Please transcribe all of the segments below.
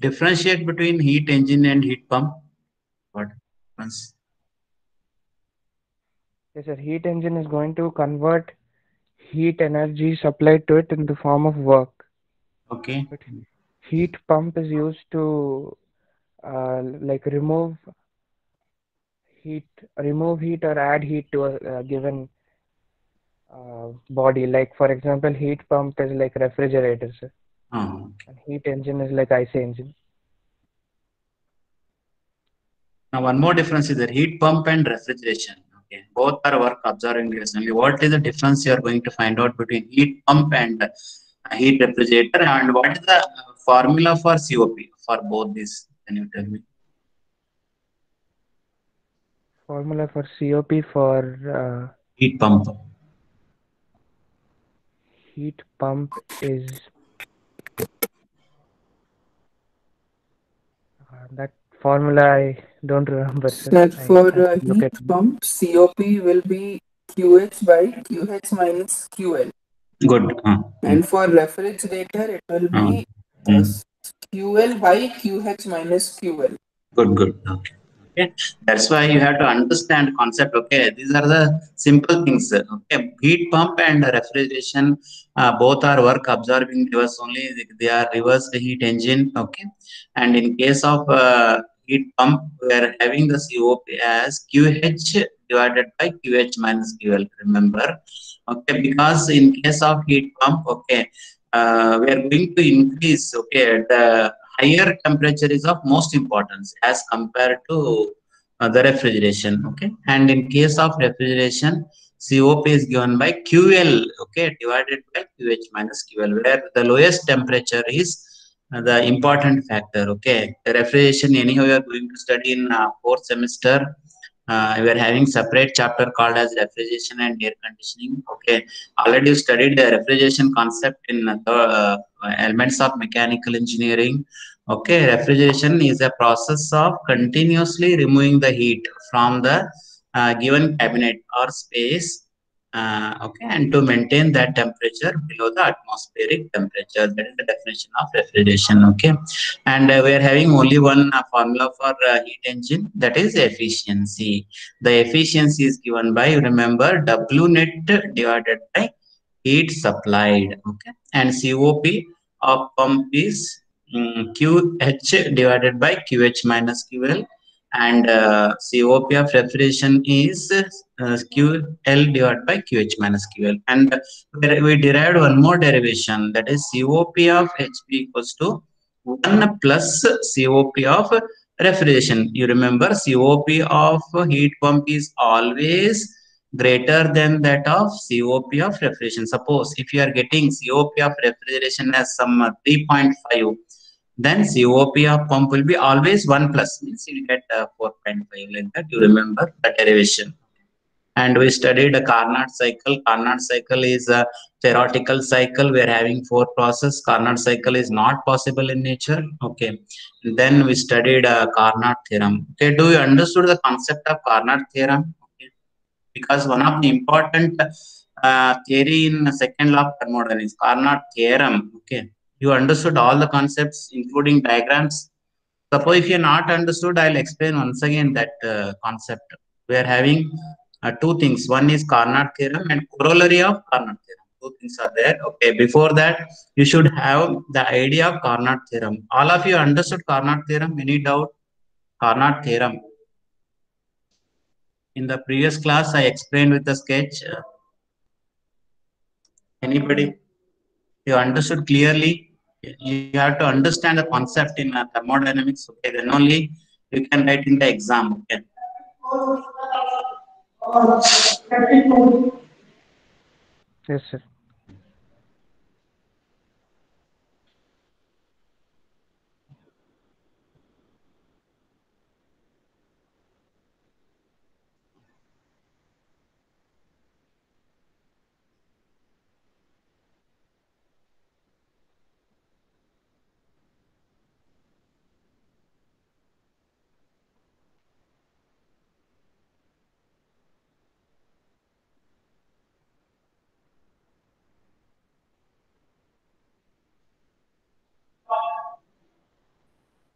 differentiate between heat engine and heat pump? What difference? Yes, sir. Heat engine is going to convert heat energy supplied to it in the form of work. Okay. But heat pump is used to like heat, remove heat or add heat to a given body. Like for example, heat pump is like refrigerators, sir, Oh, and heat engine is like IC engine. now one more difference is that heat pump and refrigeration. Okay, both are work absorbing devices. Only what is the difference you are going to find out between heat pump and heat refrigerator, and what is the formula for COP for both these? Can you tell me? Formula for COP for Heat pump. heat pump is that formula I don't remember, sir. Like I for have to look heat at it. pump, COP will be QH by QH minus QL. Good. And for refrigerator, it will Uh, be mm. QL by QH minus QL. Good, good. Okay. Okay. That's why you have to understand concept. Okay. These are the simple things. Okay. Heat pump and refrigeration, both are work absorbing device only. They are reverse heat engine. Okay. And in case of heat pump, we are having the COP as QH divided by QH minus QL. Remember. Okay. Because in case of heat pump, okay, we are going to increase. Okay. The higher temperature is of most importance as compared to the refrigeration. Okay, and in case of refrigeration, COP is given by QL. Okay, divided by QH minus QL, where the lowest temperature is the important factor. Okay, the refrigeration anyhow you are going to study in fourth semester. We are having separate chapter called as refrigeration and air conditioning. Okay, already you studied the refrigeration concept in the elements of mechanical engineering. Okay, refrigeration is a process of continuously removing the heat from the given cabinet or space. Okay, and to maintain that temperature below the atmospheric temperature. That is the definition of refrigeration. Okay, and we are having only one formula for heat engine, that is efficiency. The efficiency is given by, remember, W net divided by heat supplied. Okay, and COP of pump is QH divided by QH minus QL, and COP of refrigeration is QL divided by QH minus QL. And we derived one more derivation, that is COP of HP equals to 1 plus COP of refrigeration. You remember COP of heat pump is always greater than that of COP of refrigeration. Suppose if you are getting COP of refrigeration as some 3.5, then COP of pump will be always 1 plus, means you get 4.5, like that. You remember the derivation. And we studied a Carnot cycle. Carnot cycle is a theoretical cycle. We are having four process. Carnot cycle is not possible in nature. Okay. Then we studied Carnot theorem. Okay. Do you understood the concept of Carnot theorem? Okay. Because one of the important theory in the second law of thermodynamics, Carnot theorem. Okay. You understood all the concepts, including diagrams. Suppose if you are not understood, I'll explain once again that concept. We are having two things. One is Carnot theorem and corollary of Carnot theorem. Two things are there. Okay. Before that, you should have the idea of Carnot theorem. All of you understood Carnot theorem? Any doubt? Carnot theorem. In the previous class, I explained with the sketch. Anybody? You understood clearly? You have to understand the concept in thermodynamics. Okay. Then only you can write in the exam. Okay. Yes, sir.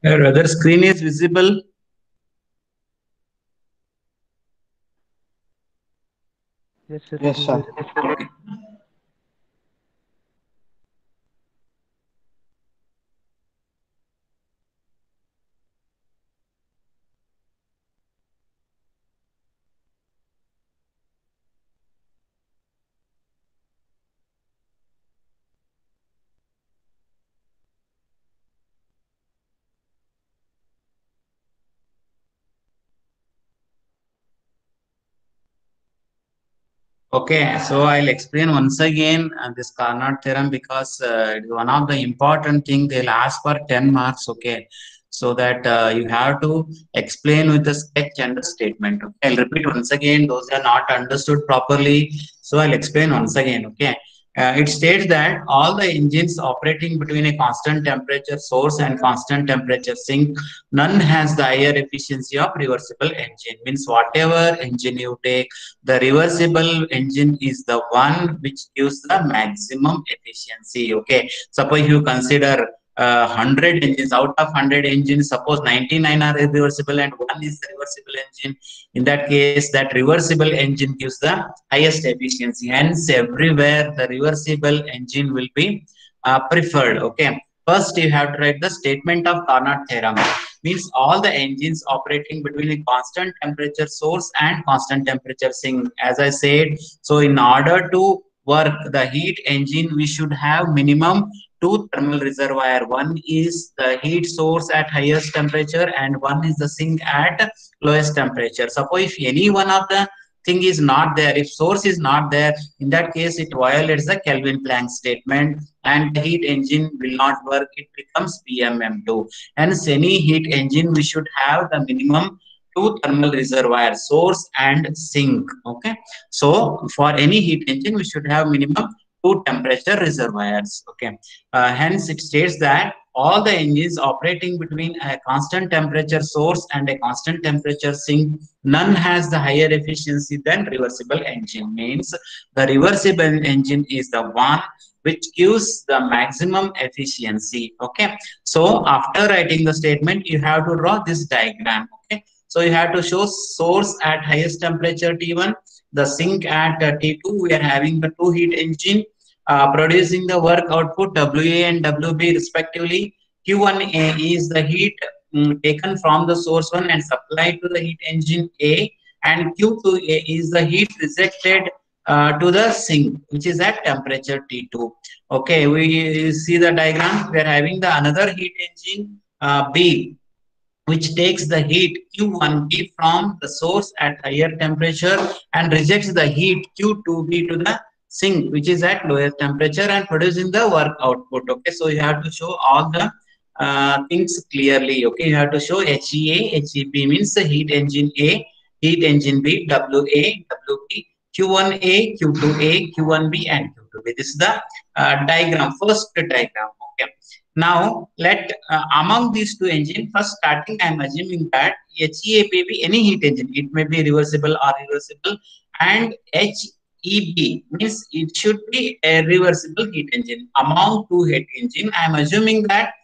Whether screen is visible? Yes, sir. Yes, sir. Okay. Okay, so I'll explain once again this Carnot theorem because it is one of the important thing they'll ask for 10 marks. Okay, so that you have to explain with the sketch and the statement. Okay, I'll repeat once again. Those are not understood properly, so I'll explain once again. Okay, it states that all the engines operating between a constant temperature source and constant temperature sink, none has the higher efficiency of reversible engine. Means whatever engine you take, the reversible engine is the one which gives the maximum efficiency. Okay, suppose you consider 100 engines. Out of 100 engines, suppose 99 are irreversible and one is the reversible engine. In that case, that reversible engine gives the highest efficiency. Hence, everywhere the reversible engine will be preferred. Okay, first you have to write the statement of Carnot theorem. Means all the engines operating between a constant temperature source and constant temperature sink. As I said, so in order to work the heat engine, we should have minimum two thermal reservoir. One is the heat source at highest temperature and one is the sink at lowest temperature. Suppose if any one of the thing is not there, if source is not there, in that case it violates the Kelvin Planck statement and the heat engine will not work. It becomes PMM2. Hence, any heat engine we should have the minimum two thermal reservoirs, source and sink. Okay, so for any heat engine we should have minimum two temperature reservoirs. Okay, hence it states that all the engines operating between a constant temperature source and a constant temperature sink, none has the higher efficiency than reversible engine. Means the reversible engine is the one which gives the maximum efficiency. Okay, so after writing the statement, you have to draw this diagram. Okay, so you have to show source at highest temperature T1, the sink at T2. We are having the two heat engine producing the work output WA and WB respectively. Q1A is the heat taken from the source 1 and supplied to the heat engine A, and Q2A is the heat rejected to the sink, which is at temperature T2. Okay, we see the diagram. We are having the another heat engine B, which takes the heat Q1B from the source at higher temperature and rejects the heat Q2B to the sink, which is at lower temperature, and producing the work output. Okay, so you have to show all the things clearly. Okay, you have to show HEA, HEB means the heat engine A, heat engine B, WA, WB, Q1A, Q2A, Q1B, and Q2B. This is the diagram, first diagram. Okay. Now, let among these two engines, first starting, I am assuming that HEA may be any heat engine. It may be reversible or reversible, and HEB means it should be a reversible heat engine. Among two heat engine, I am assuming that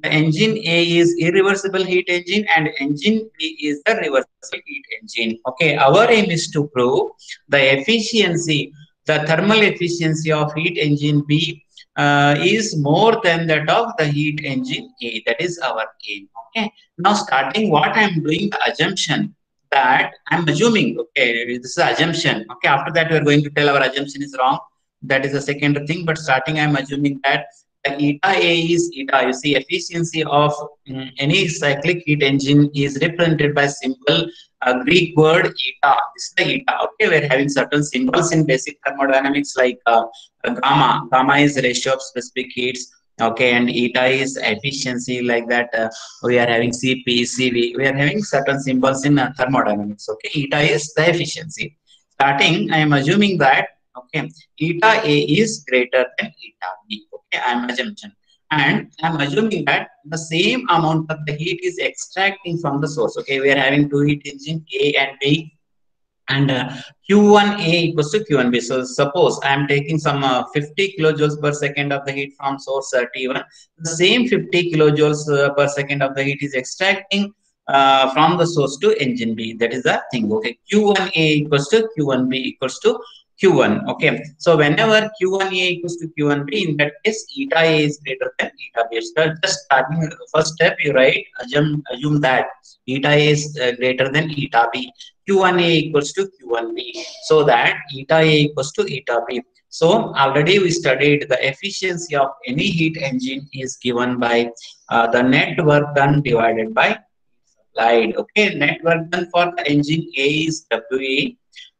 the engine A is irreversible heat engine and engine B is the reversible heat engine. Okay, our aim is to prove the efficiency, the thermal efficiency of heat engine B is more than that of the heat engine A. That is our aim. Okay. Now, starting what I am doing, the assumption that I am assuming. Okay, this is assumption. Okay. After that, we are going to tell our assumption is wrong. That is the second thing. But starting, I am assuming that the eta A is eta. You see, efficiency of any cyclic heat engine is represented by simple Greek word eta. This is the eta. Okay, we're having certain symbols in basic thermodynamics like gamma. Gamma is ratio of specific heats. Okay, and eta is efficiency, like that. We are having Cp, Cv. We are having certain symbols in thermodynamics. Okay, eta is the efficiency. Starting, I am assuming that okay, eta A is greater than eta B. Okay, I am assumption. And I'm assuming that the same amount of the heat is extracting from the source. Okay, we are having two heat engine A and B, and Q1A equals to Q1B. So suppose I am taking some 50 kilojoules per second of the heat from source T1. The same 50 kilojoules per second of the heat is extracting from the source to engine B. That is the thing. Okay, Q1A equals to Q1B equals to Q1. Okay, so whenever Q1A equals to Q1B, in that case, eta A is greater than eta B. So just starting first step, you write, assume that eta A is greater than eta B. Q1A equals to Q1B, so that eta A equals to eta B. So already we studied the efficiency of any heat engine is given by the net work done divided by supplied. Okay, net work done for the engine A is WA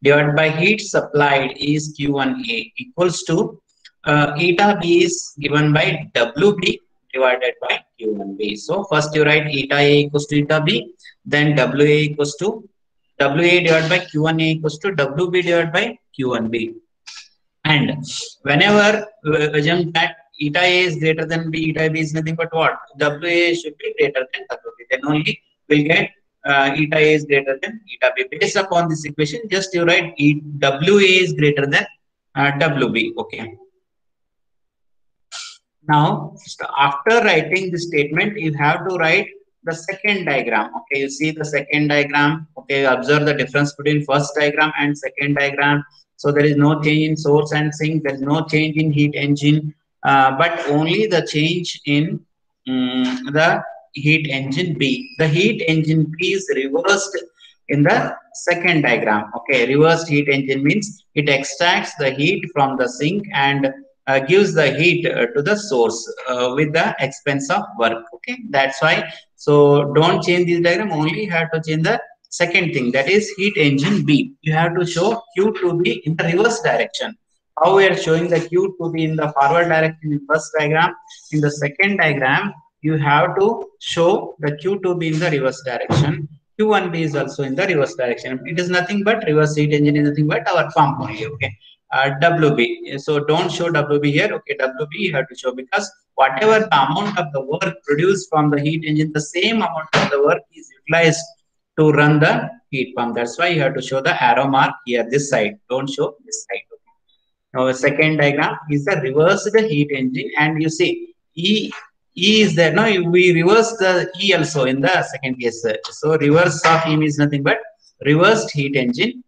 divided by heat supplied is Q1A equals to eta B is given by WB divided by Q1B. So first you write eta A equals to eta B, then WA equals to WA divided by Q1A equals to WB divided by Q1B. And whenever assume that eta A is greater than B, eta B is nothing but what? WA should be greater than WB. Then only we'll get eta A is greater than eta B. Based upon this equation, just you write WA is greater than WB. Okay. Now, after writing this statement, you have to write the second diagram. Okay, you see the second diagram. Okay, observe the difference between first diagram and second diagram. So there is no change in source and sink. There is no change in heat engine, but only the change in the heat engine B. The heat engine B is reversed in the second diagram. Okay, reversed heat engine means it extracts the heat from the sink and gives the heat to the source with the expense of work. Okay, that's why. So don't change this diagram, only you have to change the second thing, that is heat engine B. You have to show Q to be in the reverse direction. How we are showing the Q to be in the forward direction in first diagram. In the second diagram, you have to show the Q to be in the reverse direction. Q1B is also in the reverse direction. It is nothing but reverse heat engine is nothing but our pump only. Okay. WB. So don't show WB here. Okay, WB you have to show, because whatever the amount of the work produced from the heat engine, the same amount of the work is utilized to run the heat pump. That's why you have to show the arrow mark here, this side. Don't show this side. Okay. Now the second diagram is the reversed heat engine, and you see E is there. Now we reverse the E also in the second case. So reverse of E means nothing but reversed heat engine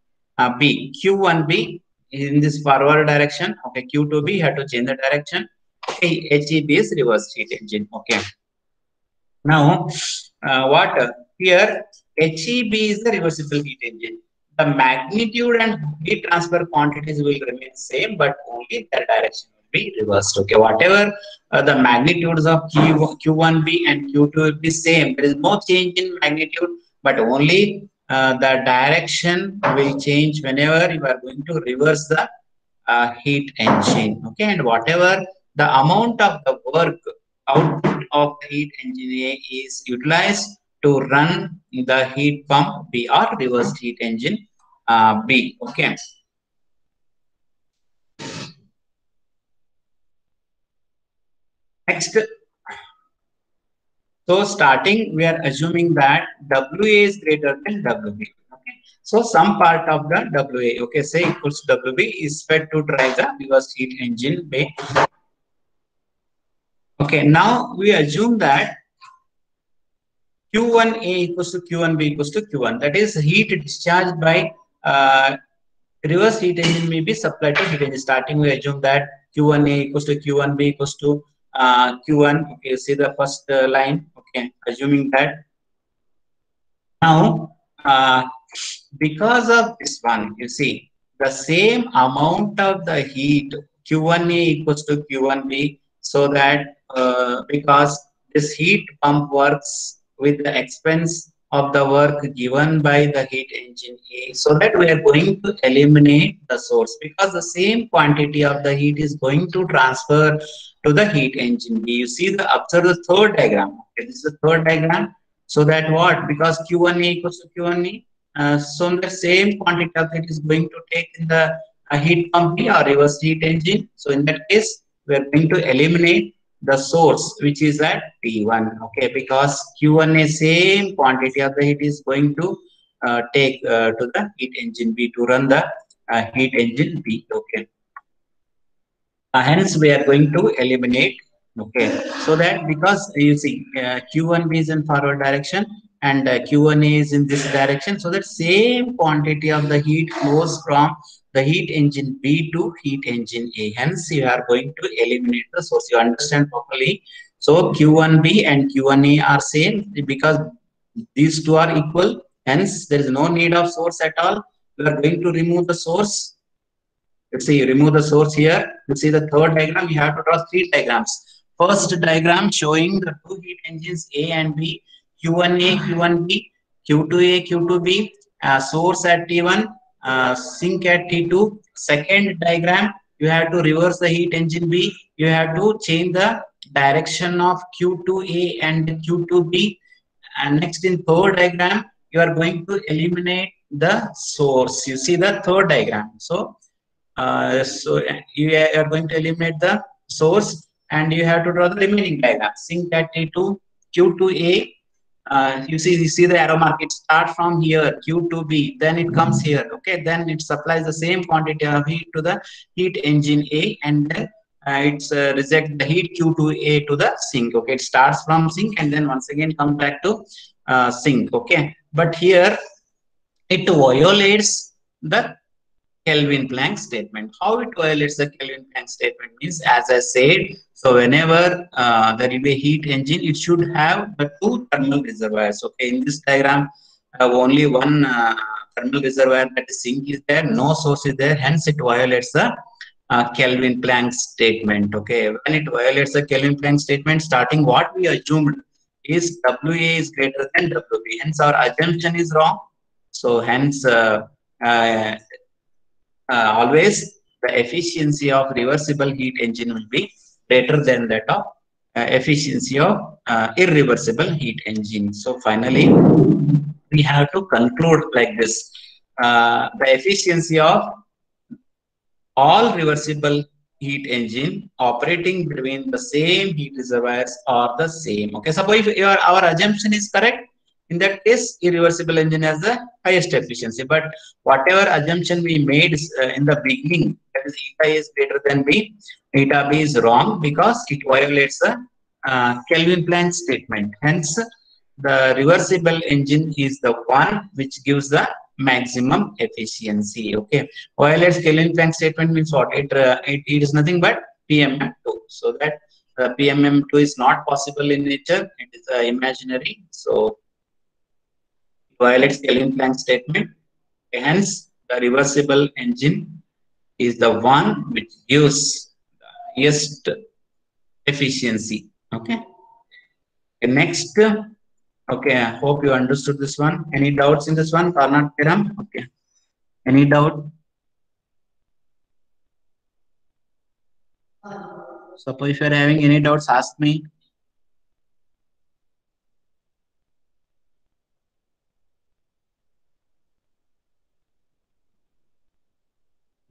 B. Q1B in this forward direction. Okay, Q2B had to change the direction. Okay, HEB is reverse heat engine. Okay. Now, what here? HEB is the reversible heat engine. The magnitude and heat transfer quantities will remain same, but only the direction will be reversed. Okay, whatever the magnitudes of Q1B and Q2 will be same. There is no change in magnitude, but only the direction will change whenever you are going to reverse the heat engine. Okay, and whatever the amount of the work output of the heat engine A is utilized to run the heat pump B or reversed heat engine B. Okay. Next. So starting, we are assuming that WA is greater than WB. Okay. So some part of the WA, okay, say equals to WB is fed to drive the reverse heat engine B. Okay, now we assume that Q1A equals to Q1B equals to Q1. That is heat discharged by reverse heat engine may be supplied to heat engine. Starting, we assume that Q1A equals to Q1B equals to Q1. Okay, see the first line. Okay, assuming that. Now, because of this one, you see the same amount of the heat Q1A equals to Q1B, so that because this heat pump works with the expense of the work given by the heat engine A, so that we are going to eliminate the source, because the same quantity of the heat is going to transfer to the heat engine B. You see the observe the third diagram. Okay, this is the third diagram. So that what? Because Q1A equals to Q1A, so the same quantity of heat is going to take in the heat pump B or reverse heat engine. So in that case, we are going to eliminate the source, which is at T1. Okay, because Q1A same quantity of the heat is going to take to the heat engine B to run the heat engine B. Okay. Hence, we are going to eliminate. Okay, so that because you see Q1B is in forward direction and Q1A is in this direction, so that same quantity of the heat flows from the heat engine B to heat engine A. Hence, you are going to eliminate the source. You understand properly? So Q1B and Q1A are same because these two are equal. Hence, there is no need of source at all. We are going to remove the source. Let's say you remove the source here. You see the third diagram, you have to draw three diagrams. First diagram showing the two heat engines A and B, Q1A, Q1B, Q2A, Q2B, source at T1, sink at T2. Second diagram, you have to reverse the heat engine B. You have to change the direction of Q2A and Q2B. And next in third diagram, you are going to eliminate the source. You see the third diagram. So you are going to eliminate the source and you have to draw the remaining diagram. Sink at T2, Q2A. You see the arrow mark. It starts from here, Q2B, then it comes here. Okay, then it supplies the same quantity of heat to the heat engine A, and then it's reject the heat Q2A to the sink. Okay, it starts from sink and then once again come back to sink. Okay, but here it violates the Kelvin Planck statement. How it violates the Kelvin Planck statement means, as I said, so whenever there will be a heat engine, it should have the two thermal reservoirs. Okay, in this diagram, only one thermal reservoir, that is sink, is there, no source is there, hence it violates the Kelvin Planck statement. Okay, when it violates the Kelvin Planck statement, starting what we assumed is WA is greater than WB, hence our assumption is wrong. So hence always the efficiency of reversible heat engine will be greater than that of efficiency of irreversible heat engine. So finally, we have to conclude like this. The efficiency of all reversible heat engine operating between the same heat reservoirs are the same. Okay, suppose if our assumption is correct, in that case, irreversible engine has the highest efficiency. But whatever assumption we made in the beginning, that is eta is greater than B, eta B is wrong because it violates the Kelvin Planck statement. Hence, the reversible engine is the one which gives the maximum efficiency. Okay, violates Kelvin Planck statement means what? It is nothing but PMM2. So that PMM2 is not possible in nature. It is imaginary. So violates Kelvin Planck statement. Hence, the reversible engine is the one which gives the highest efficiency. Okay. Next, okay, I hope you understood this one. Any doubts in this one? Carnot theorem. Okay. Any doubt? Suppose if you are having any doubts, ask me.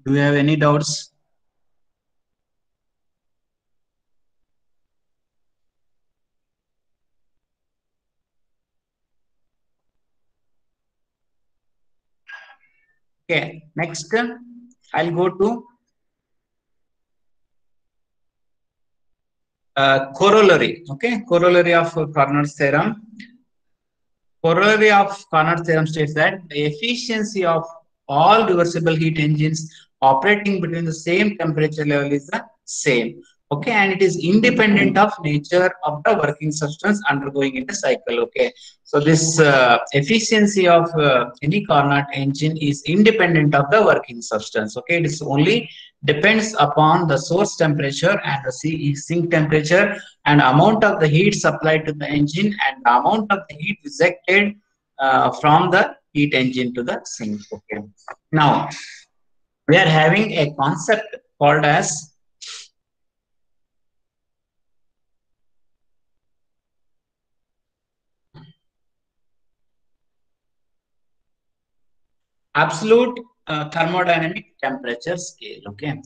Do you have any doubts? Okay, next I'll go to corollary. Okay, corollary of Carnot's theorem. Corollary of Carnot's theorem states that the efficiency of all reversible heat engines operating between the same temperature level is the same. Okay, and it is independent of nature of the working substance undergoing in the cycle. Okay, so this efficiency of any Carnot engine is independent of the working substance. Okay, it is only depends upon the source temperature and the sink temperature and amount of the heat supplied to the engine and the amount of the heat rejected from the heat engine to the sink. Okay, now we are having a concept called as absolute thermodynamic temperature scale. Okay,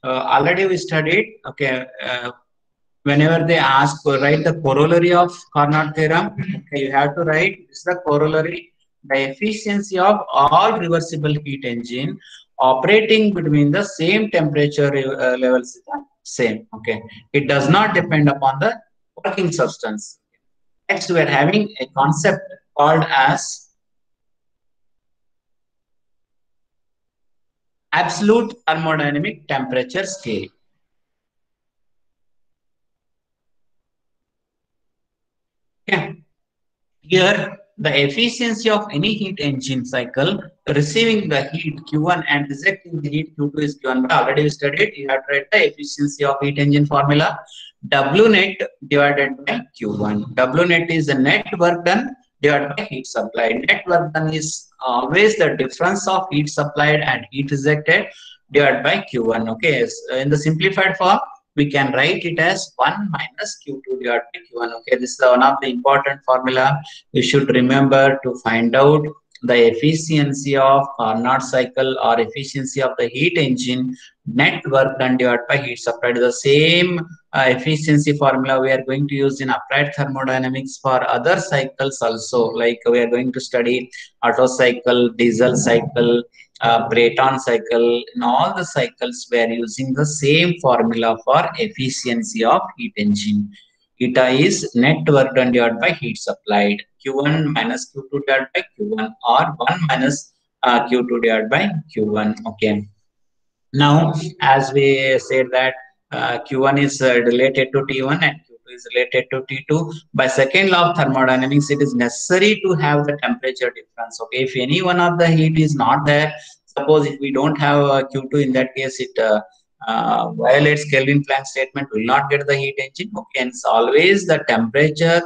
already we studied. Okay, whenever they ask, write the corollary of Carnot theorem. Okay, you have to write this is the corollary the efficiency of all reversible heat engine operating between the same temperature levels is the same. Okay, it does not depend upon the working substance. Next, we are having a concept called as absolute thermodynamic temperature scale. Okay. Here, the efficiency of any heat engine cycle receiving the heat Q1 and rejecting the heat Q2 is given by, already studied, you have to write the efficiency of heat engine formula W net divided by Q1. W net is the net work done divided by heat supplied. Net work done is always the difference of heat supplied and heat rejected divided by Q1. Okay, so in the simplified form, we can write it as 1 minus Q2 divided by Q1. Okay, this is one of the important formula you should remember to find out the efficiency of Carnot cycle or efficiency of the heat engine. Net work done divided by heat supplied. The same efficiency formula we are going to use in applied thermodynamics for other cycles also. Like we are going to study Otto cycle, diesel cycle, Brayton cycle. In all the cycles, we are using the same formula for efficiency of heat engine. Eta is net work done divided by heat supplied. Q1 minus Q2 divided by Q1, or 1 minus Q2 divided by Q1. Okay. Now, as we said that Q1 is related to T1 and Q2 is related to T2, by second law of thermodynamics, it is necessary to have the temperature difference. Okay, if any one of the heat is not there, suppose if we don't have Q2, in that case, it violates Kelvin-Planck statement, will not get the heat engine. Okay, and it's always the temperature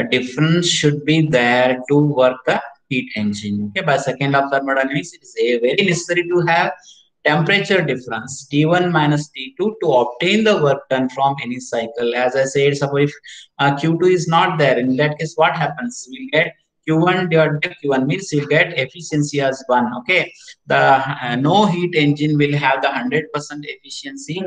difference should be there to work the heat engine. Okay, by second law of thermodynamics, it is very necessary to have temperature difference T1 minus T2 to obtain the work done from any cycle. As I said, suppose if Q2 is not there, in that case, what happens? We get Q1 divided by Q1 means you get efficiency as 1. Okay, the no heat engine will have the 100% efficiency.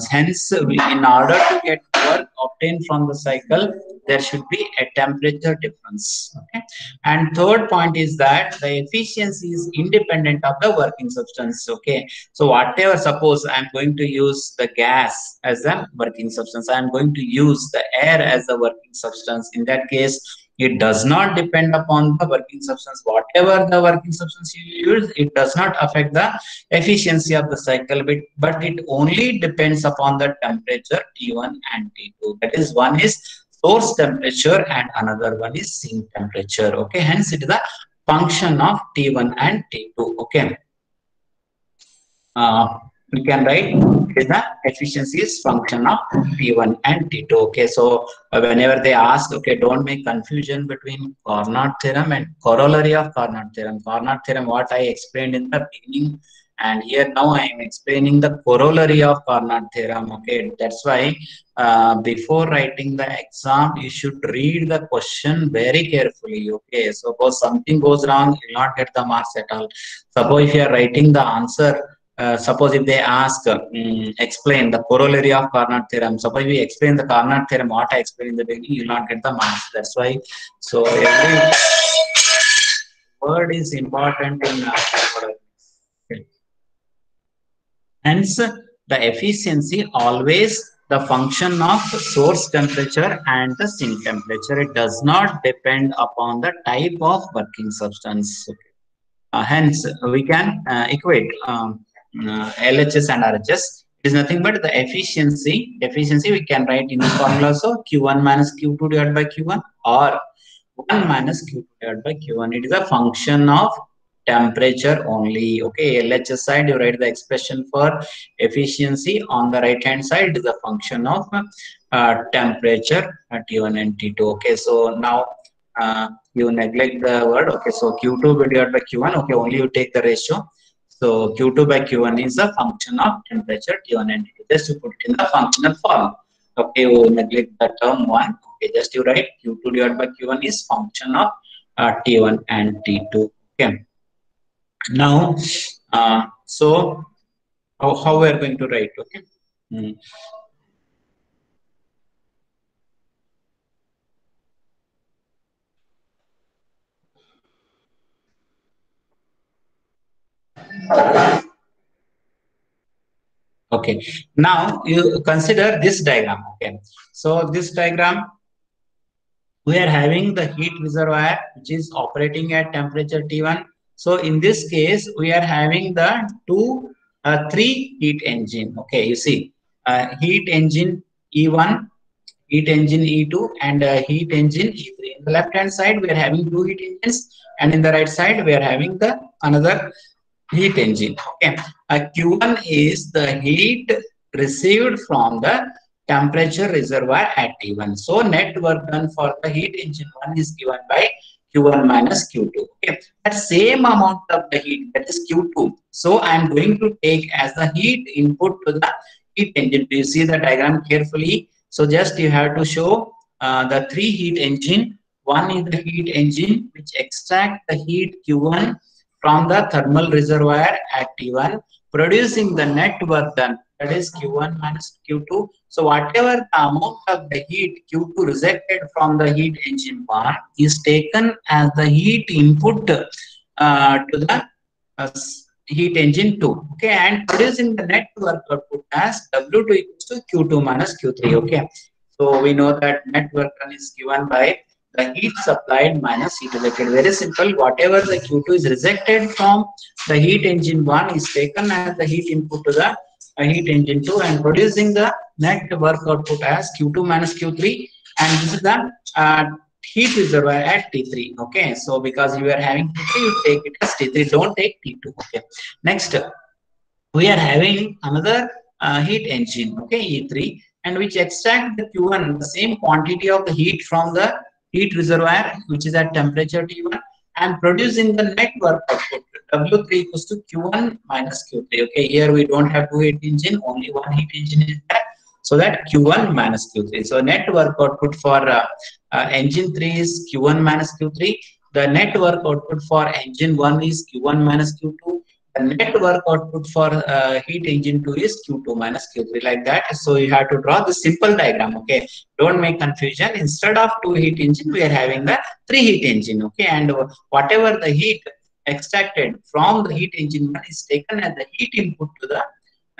Hence, in order to get work obtained from the cycle, there should be a temperature difference. Okay, and third point is that the efficiency is independent of the working substance. Okay, so whatever, suppose I am going to use the gas as the working substance, I am going to use the air as the working substance. In that case, it does not depend upon the working substance. Whatever the working substance you use, it does not affect the efficiency of the cycle, but it only depends upon the temperature T1 and T2. That is, one is source temperature and another one is sink temperature. Okay, hence it is a function of T1 and T2. Okay, we can write it is the efficiency is function of T1 and T2. Okay, so whenever they ask, okay, don't make confusion between Carnot theorem and corollary of Carnot theorem. Carnot theorem, what I explained in the beginning, and here now I am explaining the corollary of Carnot theorem. Okay, that's why before writing the exam, you should read the question very carefully. Okay, suppose something goes wrong, you will not get the marks at all. Suppose if you are writing the answer, suppose if they ask, explain the corollary of Carnot theorem. Suppose we explain the Carnot theorem, what I explained in the beginning, you will not get the marks. That's why. So every word is important in thermodynamics. Hence, the efficiency always the function of source temperature and the sink temperature. It does not depend upon the type of working substance. Hence, we can equate LHS and RHS. It is nothing but the efficiency. Efficiency we can write in the formula also Q1 minus Q2 divided by Q1, or 1 minus Q2 divided by Q1. It is a function of temperature only. Okay, LHS side, you write the expression for efficiency. On the right hand side, it is a function of temperature T1 and T2. Okay, so now you neglect the word. Okay, so Q2 divided by Q1. Okay, only you take the ratio. So Q2 by Q1 is a function of temperature T1 and T2. Just to put it in the functional form. Okay, you neglect the term 1. Okay, just you write Q2 divided by Q1 is function of T1 and T2. Okay. Now, so how we are going to write? Okay. Okay. Now you consider this diagram. Okay. So this diagram, we are having the heat reservoir which is operating at temperature T1. So in this case, we are having the three heat engine. Okay, you see, heat engine E1, heat engine E2, and heat engine E3. In the left hand side, we are having two heat engines, and in the right side, we are having the another heat engine. Okay, Q1 is the heat received from the temperature reservoir at T1. So net work done for the heat engine 1 is given by Q1 minus Q2. Okay, that same amount of the heat, that is Q2. So I am going to take as the heat input to the heat engine. Do you see the diagram carefully? So just you have to show the three heat engine. One is the heat engine which extract the heat Q1 from the thermal reservoir at T1, producing the net work done, that is Q1 minus Q2. So whatever the amount of the heat Q2 rejected from the heat engine 1 is taken as the heat input to the heat engine 2. Okay, and producing the net work output as W2 equals to Q2 minus Q3. Okay, so we know that net work done is given by the heat supplied minus heat rejected. Very simple. Whatever the Q2 is rejected from the heat engine 1 is taken as the heat input to the heat engine 2 and producing the net work output as Q2 minus Q3. And this is the heat reservoir at T3. Okay, so because you are having T3, you take it as T3. Don't take T2. Okay. Next, we are having another heat engine. Okay, E3, and which extract the Q1, the same quantity of the heat from the heat reservoir which is at temperature T1 and producing the net work output W3 equals to Q1 minus Q3. Okay, here we don't have two heat engine, only one heat engine is there. So that Q1 minus Q3. So net work output for engine 3 is Q1 minus Q3. The net work output for engine 1 is Q1 minus Q2. The net work output for heat engine 2 is Q2 minus Q3, like that. So you have to draw the simple diagram. Okay, don't make confusion. Instead of two heat engine, we are having the three heat engine. Okay, and whatever the heat extracted from the heat engine 1 is taken as the heat input to the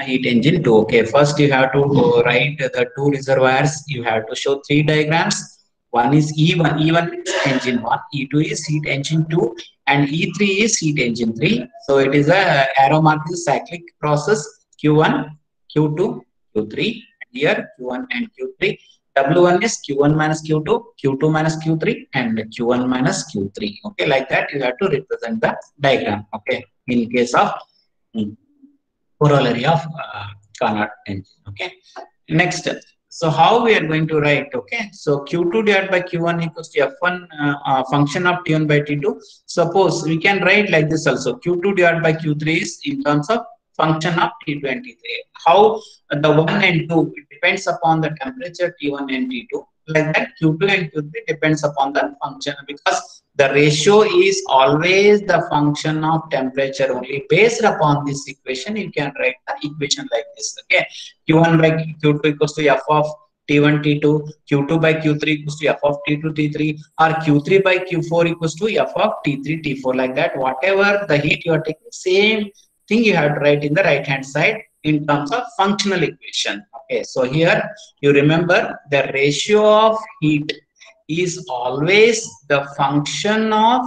heat engine 2. Okay, first you have to write the two reservoirs. You have to show three diagrams. One is E1, E1 is engine 1, E2 is heat engine 2, and E3 is heat engine 3. So it is a arrow mark is cyclic process Q1, Q2, Q3. Here Q1 and Q3. W1 is Q1 minus Q2, Q2 minus Q3, and Q1 minus Q3. Okay, like that you have to represent the diagram. Okay, in case of corollary of Carnot engine. Okay, next. So how we are going to write? Okay, so Q2 divided by Q1 equals to F1 function of T1 by T2. Suppose we can write like this also. Q2 divided by Q3 is in terms of function of T2 and T3. How the 1 and 2, it depends upon the temperature T1 and T2. Like that, Q2 and Q3 depends upon the function, because the ratio is always the function of temperature only. Based upon this equation, you can write the equation like this. Okay, Q1 by Q2 equals to F of T1 T2, Q2 by Q3 equals to F of T2 T3, or Q3 by Q4 equals to F of T3 T4. Like that, whatever the heat you are taking, same thing you have to write in the right hand side in terms of functional equation. Okay, so here you remember the ratio of heat is always the function of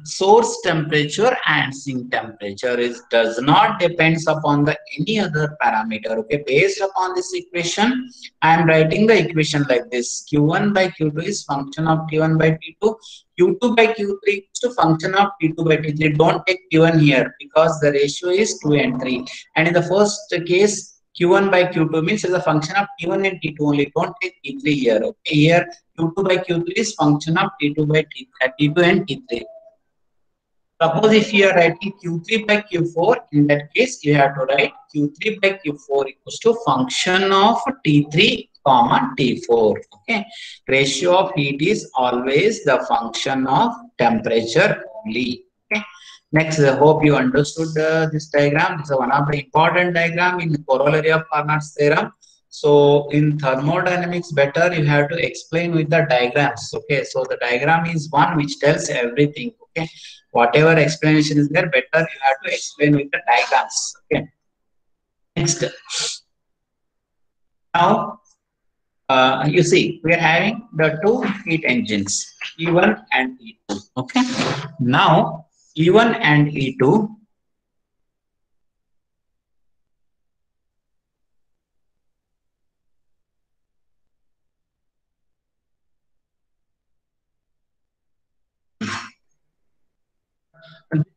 source temperature and sink temperature. Does not depends upon the any other parameter. Okay, based upon this equation, I am writing the equation like this. Q1 by Q2 is function of T1 by T2. Q2 by Q3 is to function of T2 by T3. Don't take Q1 here because the ratio is 2 and 3. And in the first case, Q1 by Q2 means is a function of T1 and T2 only. Don't take T3 here. Okay, here Q2 by Q3 is function of T2 by T2 and T3. Suppose if you are writing Q3 by Q4, in that case you have to write Q3 by Q4 equals to function of T3 comma T4. Okay, ratio of heat is always the function of temperature only. Okay. Next, I hope you understood this diagram. This is one of the important diagram in the corollary of Carnot's theorem. So in thermodynamics, better you have to explain with the diagrams. Okay, so the diagram is one which tells everything. Okay, whatever explanation is there, better you have to explain with the diagrams. Okay. Next, now you see we are having the two heat engines, E1 and E2. Okay. Now E1 and E2.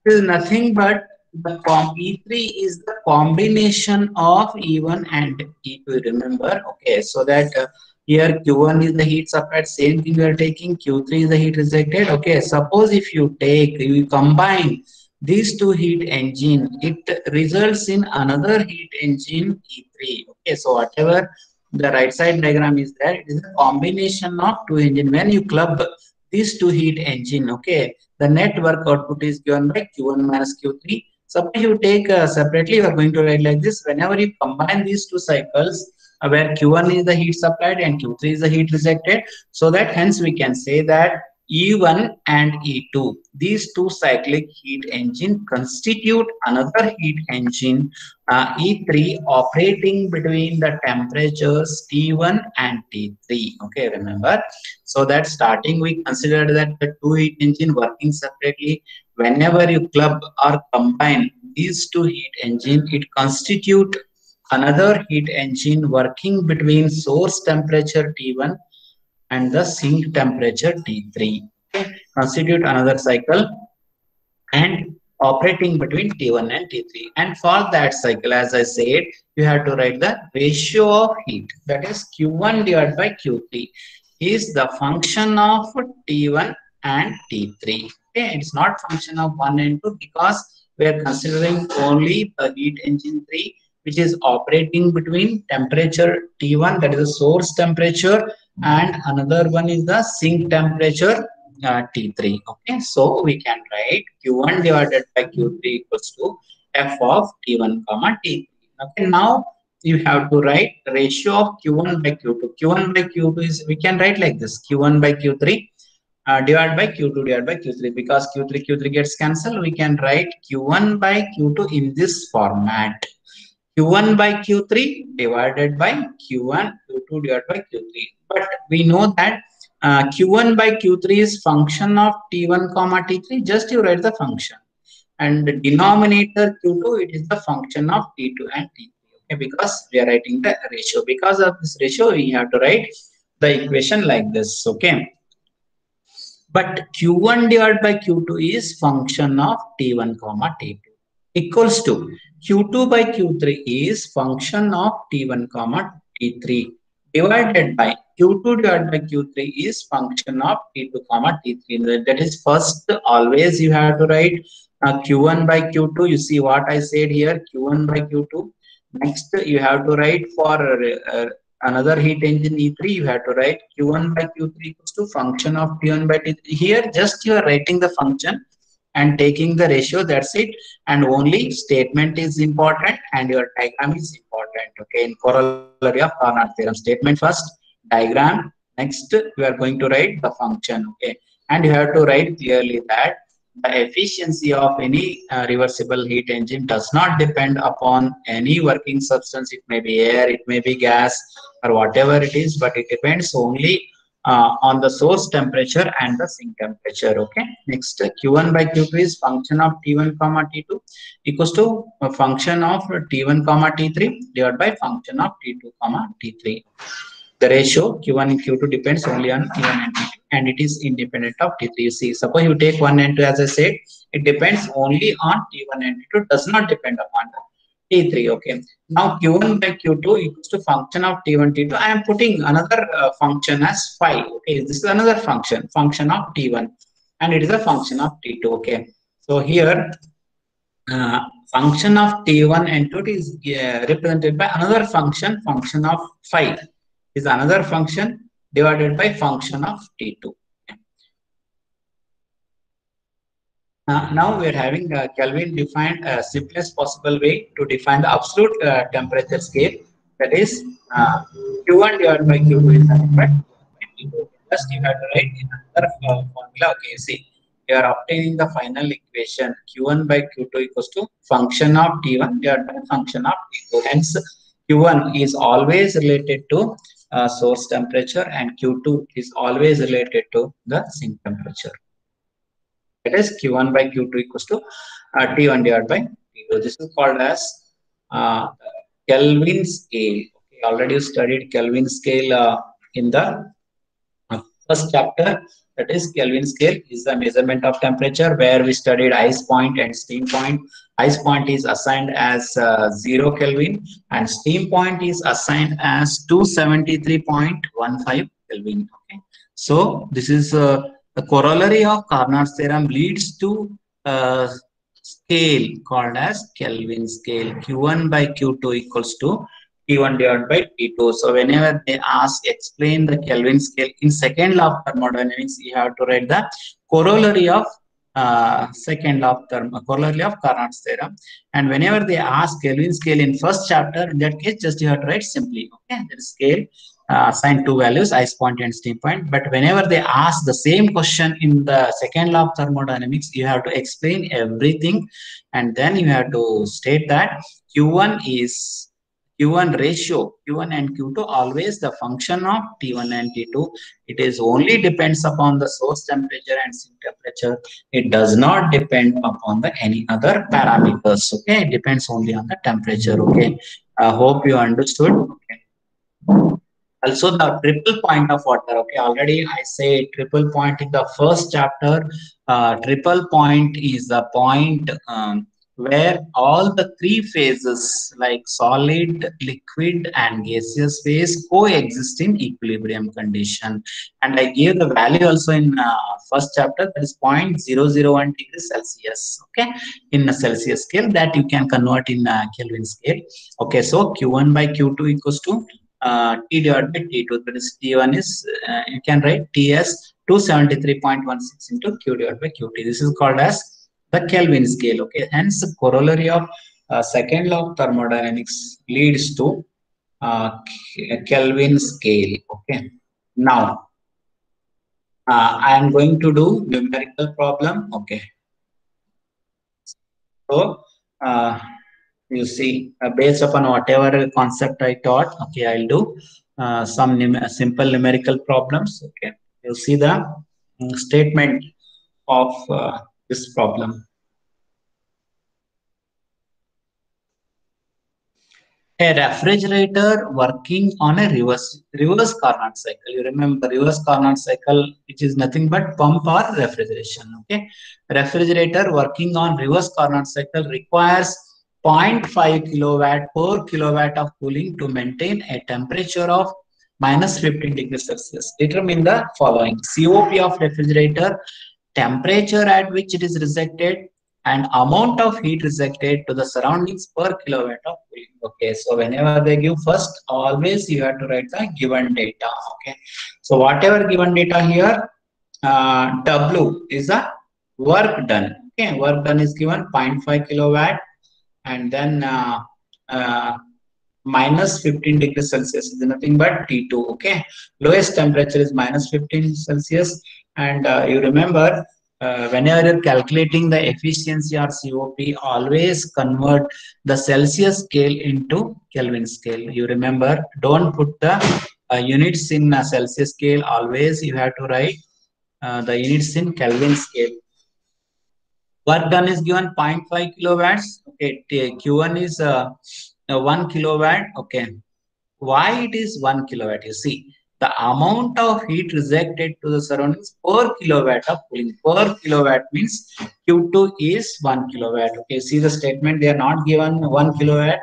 This is nothing but the E3 is the combination of E1 and E2. Remember, okay, so that here Q1 is the heat supplied, same thing we are taking. Q3 is the heat rejected. Okay, suppose if you combine these two heat engine, it results in another heat engine E3. Okay, so whatever the right side diagram is there, it is a combination of two engine. When you club these two heat engine, okay, the net work output is given by Q1 minus Q3. Suppose you take separately, you are going to write like this. Whenever you combine these two cycles, where Q1 is the heat supplied and Q3 is the heat rejected, so that hence we can say that E1 and E2, these two cyclic heat engine constitute another heat engine E3 operating between the temperatures T1 and T3. Okay, remember. So that starting we considered that the two heat engine working separately. Whenever you club or combine these two heat engine, it constitute another heat engine working between source temperature T1 and the sink temperature T3. Okay, constitute another cycle and operating between T1 and T3. And for that cycle, as I said, you have to write the ratio of heat, that is Q1 divided by Q3 is the function of T1 and T3. Okay, it's not function of 1 and 2 because we are considering only the heat engine 3 which is operating between temperature T1, that is the source temperature, and another one is the sink temperature T3. Okay, so we can write Q1 divided by Q3 equals to F of T1 comma T3. Okay, now you have to write ratio of Q1 by Q2. Q1 by Q2 is, we can write like this, Q1 by Q3 divided by Q2 divided by Q3, because Q3 gets cancelled. We can write Q1 by Q2 in this format. Q1 by Q3 divided by Q1, Q2 divided by Q3. But we know that Q1 by Q3 is function of T1 comma T3. Just you write the function. And the denominator Q2, it is the function of T2 and T3. Okay, because we are writing the ratio. Because of this ratio, we have to write the equation like this. Okay. But Q1 divided by Q2 is function of T1 comma T2 equals to Q2 by Q3 is function of T1 comma T3 divided by Q2 divided by Q3 is function of T2 comma T3. That is first always you have to write Q1 by Q2. You see what I said here, Q1 by Q2. Next you have to write for another heat engine E3, you have to write Q1 by Q3 equals to function of T1 by T3. Here just you are writing the function and taking the ratio, that's it. And only statement is important and your diagram is important. Okay, in corollary of Carnot theorem, statement first, diagram next, you are going to write the function. Okay, and you have to write clearly that the efficiency of any reversible heat engine does not depend upon any working substance. It may be air, it may be gas, or whatever it is, but it depends only on the source temperature and the sink temperature. Okay, next Q1 by Q2 is function of T1 comma T2 equals to a function of T1 comma T3 divided by function of T2 comma T3. The ratio Q1 and Q2 depends only on T1 and T2 and it is independent of T3. You see, suppose you take 1 and 2, as I said, it depends only on T1 and T2, does not depend upon the T3. Okay, now Q1 by Q2 equals to function of T1 T2. I am putting another function as phi. Okay, this is another function of T1 and it is a function of T2. Okay, so here function of T1 and T2 is represented by another function of phi is another function divided by function of T2. Now we are having Kelvin defined simplest possible way to define the absolute temperature scale, that is Q1 divided by Q2 is nothing but T2. Just you have to write in another formula. Okay, see, you are obtaining the final equation Q1 by Q2 equals to function of T1 divided by function of T2. Hence, Q1 is always related to source temperature and Q2 is always related to the sink temperature. That is Q1 by Q2 equals to T1 divided by T2. This is called as uh, Kelvin scale. Okay, already you studied Kelvin scale in the first chapter. That is Kelvin scale is the measurement of temperature, where we studied ice point and steam point. Ice point is assigned as 0 Kelvin and steam point is assigned as 273.15 Kelvin. Okay, so this is the corollary of Carnot's theorem leads to scale called as Kelvin scale. Q1 by Q2 equals to T1 divided by T2. So whenever they ask explain the Kelvin scale in second law of thermodynamics, you have to write the corollary of second law of corollary of Carnot's theorem. And whenever they ask Kelvin scale in first chapter, in that case, just you have to write simply. Okay, that is scale. Assign two values, ice point and steam point. But whenever they ask the same question in the second law of thermodynamics, you have to explain everything, and then you have to state that Q1 is Q1 ratio, Q1 and Q2 always the function of T1 and T2. It is only depends upon the source temperature and sink temperature. It does not depend upon the any other parameters. Okay, it depends only on the temperature. Okay, I hope you understood. Okay. Also the triple point of water. Okay, already I say triple point in the first chapter. Triple point is the point where all the three phases like solid, liquid and gaseous phase coexist in equilibrium condition, and I gave the value also in first chapter, that is 0.001 degrees Celsius. Okay, in a Celsius scale that you can convert in Kelvin scale. Okay, so Q1 by Q2 equals to T divided by T2. That is T1 is you can write T as 273.16 into Q divided by QT. This is called as the Kelvin scale. Okay, hence the corollary of second law of thermodynamics leads to Kelvin scale. Okay, now I am going to do numerical problem. Okay, so you see based upon whatever concept I taught, okay, I'll do some simple numerical problems. Okay, you'll see the statement of this problem. A refrigerator working on a reverse Carnot cycle. You remember reverse Carnot cycle, which is nothing but pump or refrigeration. Okay, refrigerator working on reverse Carnot cycle requires 0.5 kilowatt per kilowatt of cooling to maintain a temperature of minus 15 degrees Celsius. Determine the following: COP of refrigerator, temperature at which it is rejected, and amount of heat rejected to the surroundings per kilowatt of cooling. Okay, so whenever they give first, always you have to write the given data. Okay, so whatever given data here, W is the work done. Okay, work done is given 0.5 kilowatt, and then minus 15 degrees Celsius is nothing but T2. Okay, lowest temperature is minus 15 Celsius, and you remember whenever you're calculating the efficiency or COP, always convert the Celsius scale into Kelvin scale. You remember, don't put the units in Celsius scale. Always you have to write the units in Kelvin scale. Work done is given 0.5 kilowatts. Okay, Q1 is 1 kilowatt. Okay, why it is 1 kilowatt? You see, the amount of heat rejected to the surroundings per kilowatt of cooling. Per kilowatt means Q2 is 1 kilowatt. Okay, see the statement, they are not given 1 kilowatt.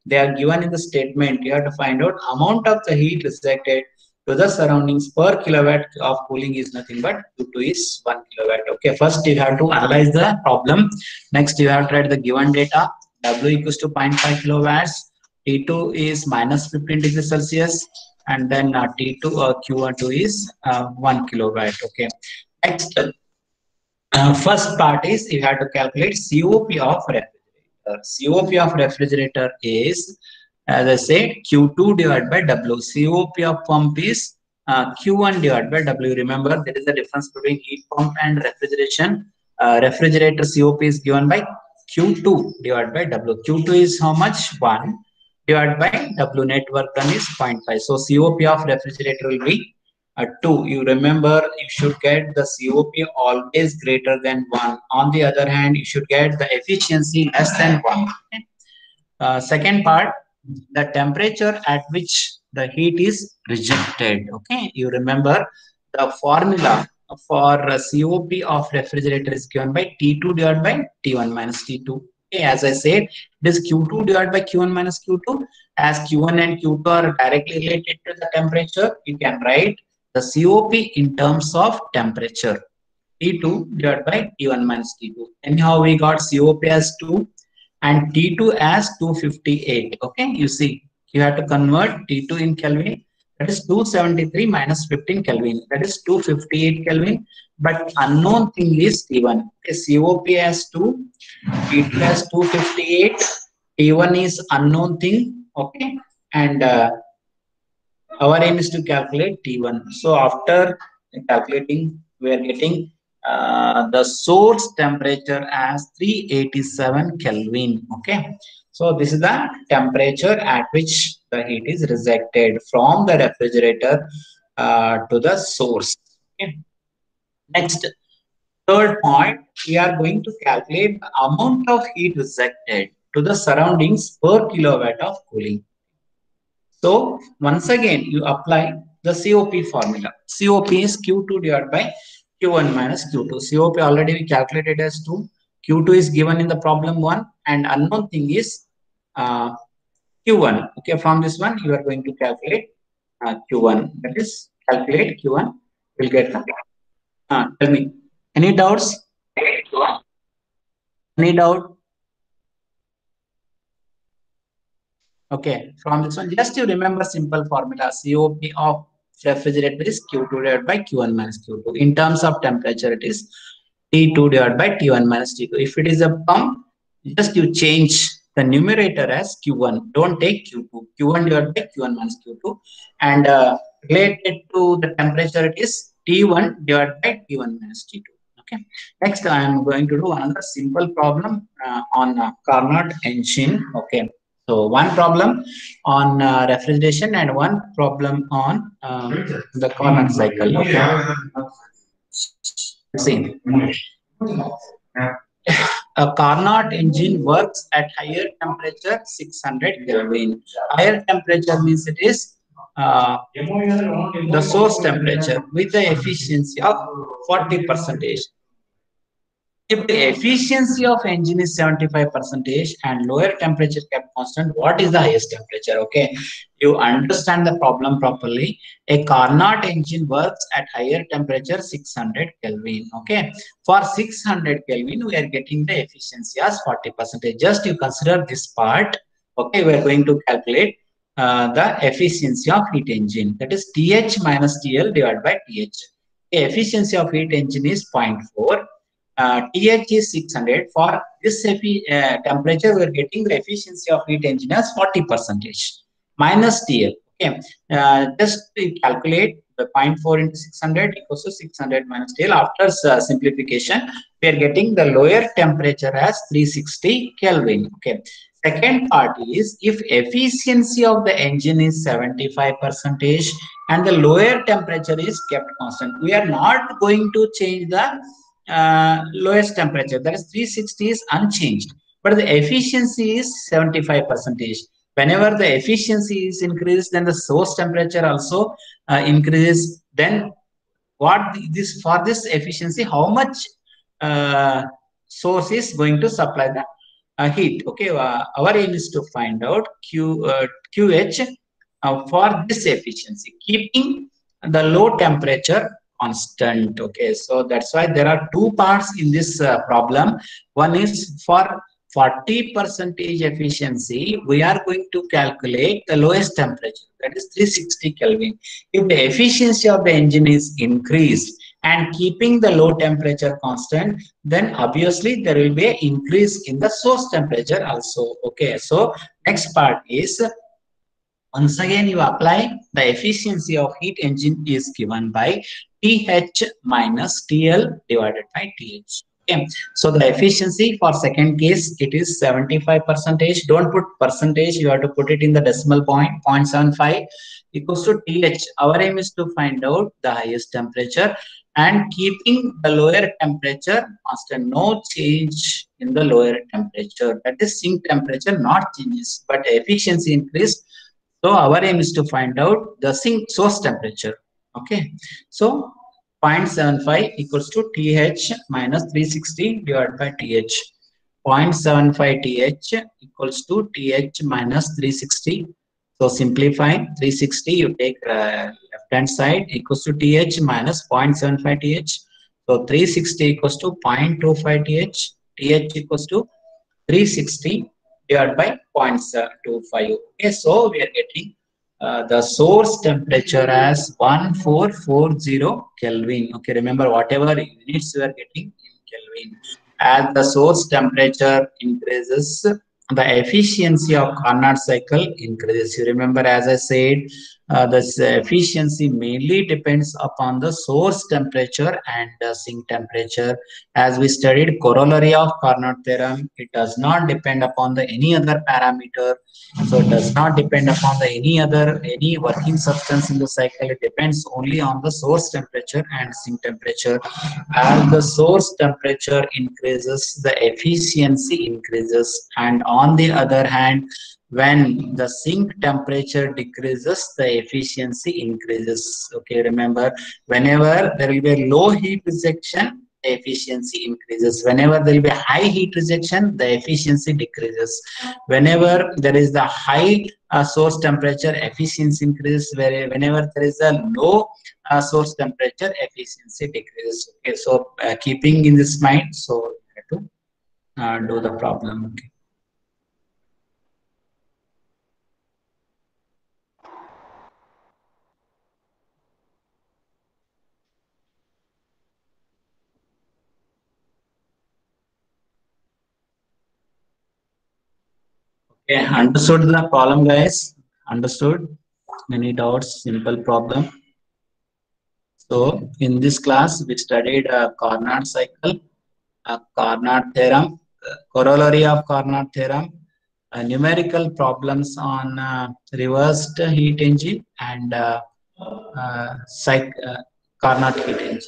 They are given in the statement. You have to find out amount of the heat rejected to the surroundings per kilowatt of cooling is nothing but Q2 is 1 kilowatt. Okay, first you have to analyze the problem. Next you have to write the given data. W equals to 0.5 kilowatts. T2 is minus 15 degrees Celsius, and then T2 Q12 is 1 kilowatt. Okay. Next, first part is you have to calculate COP of refrigerator. COP of refrigerator is As I said, Q2 divided by W. COP of pump is Q1 divided by W. Remember, there is a difference between heat pump and refrigeration. Refrigerator COP is given by Q2 divided by W. Q2 is how much? 1 divided by W. Net work done is 0.5. So COP of refrigerator will be 2. You remember, you should get the COP always greater than 1. On the other hand, you should get the efficiency less than 1. Okay? Second part, the temperature at which the heat is rejected. Okay, you remember the formula for COP of refrigerator is given by T2 divided by T1 minus T2. Okay, as I said, this Q2 divided by Q1 minus Q2. As Q1 and Q2 are directly related to the temperature, you can write the COP in terms of temperature. T2 divided by T1 minus T2. Anyhow, we got COP as 2 and T2 as 258. Okay, you see, you have to convert T2 in Kelvin. That is 273 minus 15 Kelvin. That is 258 Kelvin. But unknown thing is T1. Okay, COP as 2, T2 as 258. T1 is unknown thing. Okay, and our aim is to calculate T1. So after calculating, we are getting the source temperature as 387 Kelvin. Okay, so this is the temperature at which the heat is rejected from the refrigerator to the source. Okay. Next, third point, we are going to calculate the amount of heat rejected to the surroundings per kilowatt of cooling. So once again, you apply the COP formula. COP is Q2 divided by Q1 minus Q2. COP already we calculated as 2. Q2 is given in the problem 1 and unknown thing is Q1. Okay, from this one you are going to calculate Q1. That is calculate Q1. We'll get that. Tell me, any doubts? Any doubt? Okay, from this one, just you remember simple formula. COP of refrigerator is Q2 divided by Q1 minus Q2. In terms of temperature, it is T2 divided by T1 minus T2. If it is a pump, just you change the numerator as Q1. Don't take Q2. Q1 divided by Q1 minus Q2. And related to the temperature, it is T1 divided by T1 minus T2. Okay. Next, I am going to do another simple problem on Carnot engine. Okay. So one problem on refrigeration and one problem on the Carnot cycle. Okay. See, a Carnot engine works at higher temperature 600 Kelvin. Higher temperature means it is the source temperature with the efficiency of 40%. If the efficiency of engine is 75% and lower temperature kept constant, what is the highest temperature? Okay, you understand the problem properly. A Carnot engine works at higher temperature 600 Kelvin. Okay, for 600 Kelvin, we are getting the efficiency as 40%. Just you consider this part. Okay, we are going to calculate the efficiency of heat engine. That is TH minus TL divided by TH. Okay, efficiency of heat engine is 0.4. TH is 600. For this temperature, we are getting the efficiency of heat engine as 40% minus TL. Okay, just calculate the 0.4 into 600 equals to 600 minus TL. After simplification, we are getting the lower temperature as 360 Kelvin. Okay. Second part is if efficiency of the engine is 75% and the lower temperature is kept constant, we are not going to change the lowest temperature, that is 360 is unchanged, but the efficiency is 75%. Whenever the efficiency is increased, then the source temperature also increases. Then what this for this efficiency, how much source is going to supply the heat? Okay, our aim is to find out QH for this efficiency, keeping the low temperature constant. Okay, so that's why there are two parts in this problem. One is for 40% efficiency, we are going to calculate the lowest temperature, that is 360 Kelvin. If the efficiency of the engine is increased and keeping the low temperature constant, then obviously there will be an increase in the source temperature also. Okay, so next part is Once again, you apply the efficiency of heat engine is given by TH minus TL divided by TH. Okay. So the efficiency for second case, it is 75%. Don't put percentage, you have to put it in the decimal point, 0.75 equals to TH. Our aim is to find out the highest temperature and keeping the lower temperature constant, no change in the lower temperature. That is sink temperature not changes, but efficiency increase. So our aim is to find out the sink source temperature. Okay. So 0.75 equals to TH minus 360 divided by TH. 0.75 TH equals to TH minus 360. So simplify 360, you take left hand side equals to TH minus 0.75 TH. So 360 equals to 0.25 TH. TH equals to 360 divided by 0.25. Okay, so we are getting the source temperature as 1440 Kelvin. Okay, remember whatever units you are getting in Kelvin. As the source temperature increases, the efficiency of Carnot cycle increases. You remember, as I said, this efficiency mainly depends upon the source temperature and sink temperature. As we studied corollary of Carnot theorem, it does not depend upon the any other parameter. So it does not depend upon the any working substance in the cycle. It depends only on the source temperature and sink temperature. As the source temperature increases, the efficiency increases, and on the other hand, when the sink temperature decreases, the efficiency increases. Okay, remember, whenever there will be a low heat rejection, the efficiency increases. Whenever there will be high heat rejection, the efficiency decreases. Whenever there is the high source temperature, efficiency increases. Whenever there is a low source temperature, efficiency decreases. Okay, so keeping in this mind, so we have to do the problem. Okay. Okay, understood the problem, guys? Understood? Any doubts? Simple problem. So in this class, we studied Carnot cycle, Carnot theorem, corollary of Carnot theorem, numerical problems on reversed heat engine and Carnot heat engine.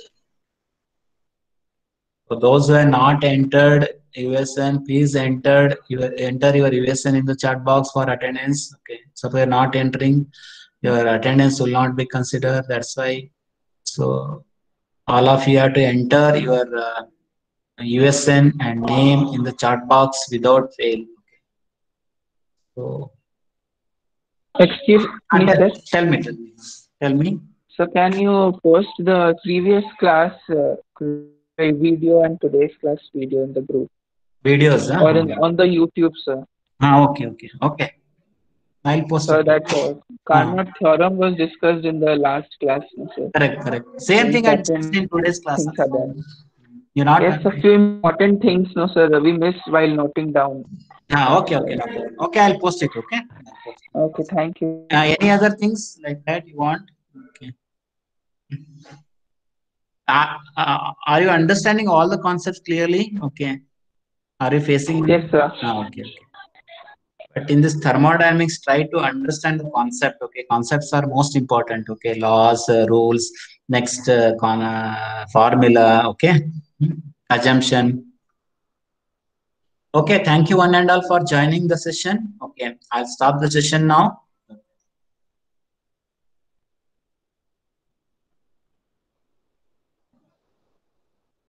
So those who have not entered USN, please enter your USN in the chat box for attendance. Okay. So if you are not entering, your attendance will not be considered. That's why. So all of you have to enter your USN and name in the chat box without fail. Okay. So Excuse me, sir. tell me. So can you post the previous class video and today's class video in the group Videos, huh? or on the YouTube, sir? Okay. I'll post So it. that Carnot theorem was discussed in the last class, sir. Correct. Same thing I discussed in today's class. Things are there. You're not. Yes, a few important things, no, sir. We missed while noting down. Okay. Okay, I'll post it. Okay. Okay, thank you. Any other things like that you want? Okay. Are you understanding all the concepts clearly? Okay. Are you facing? Yes, sir. Okay. But in this thermodynamics, try to understand the concept. Okay, concepts are most important. Okay, laws, rules, next formula. Okay, assumption. Okay, thank you one and all for joining the session. Okay, I'll stop the session now.